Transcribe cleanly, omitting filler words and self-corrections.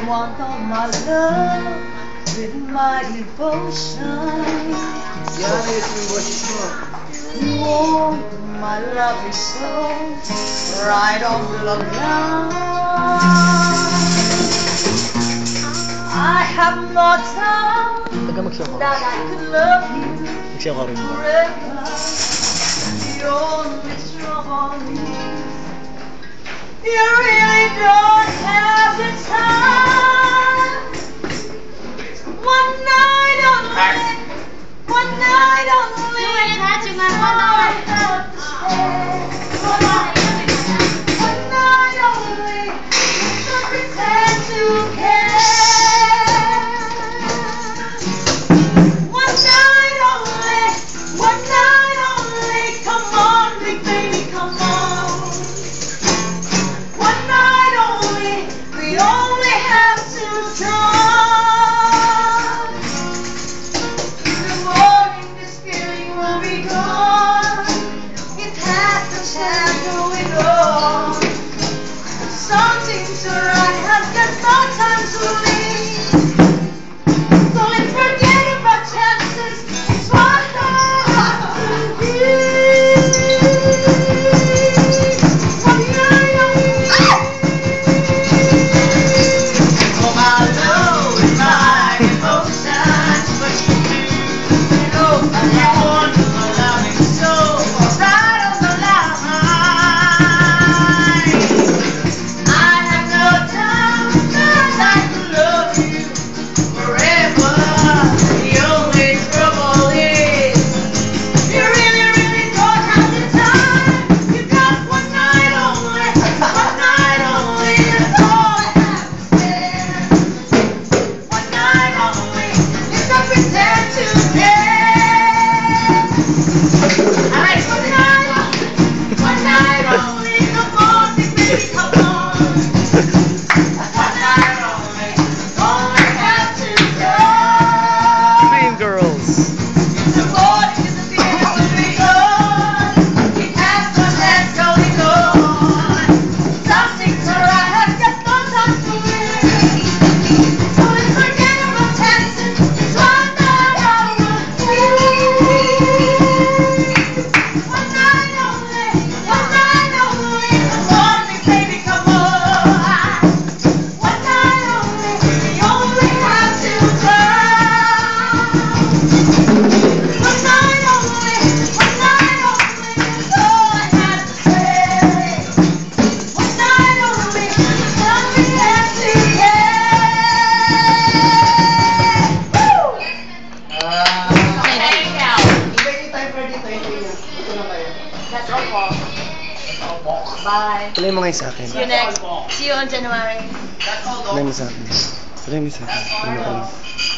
want all my love with my devotion. You want my lovely soul right on the line. I have more time that I could love you forever. The only trouble is you really don't have the time. One night only, one night only. All I have to say. One night only. Don't pretend to care. One night only, one night only. Come on, big baby, come on. One night only, we only have to talk. In the morning, this feeling will be gone. It has the chance going on. Something to write has got no time to leave. So let's forget about chances. It's what I have to give. One night only. Oh, my love is my devotion. What you do, you know, I want my loving soul right on the line. I have no time, 'cause I can love you forever. The only trouble is you really, really don't have the time. You got one night only, one night only. That's all I have to spare. One night only. You don't pretend to care. Alright, one night only. Come on, big baby, come on. One night only. Only have to go. Dream Girls. The morning is the fear will be gone. It has no chance going on. Something to write has got no time to wait. So let's forget about chances. It's one night only. One night only. One night only. Come on, big baby, come on. One night only. We only have to try. One night only, one night only, that's all I have to say. One night only, don't pretend to care. Woo! That's all po. Bye. Tuloy mo ngayon sa akin. See you next. See you on January. Tuloy mo sa akin. Tuloy mo sa akin. Tuloy mo sa akin.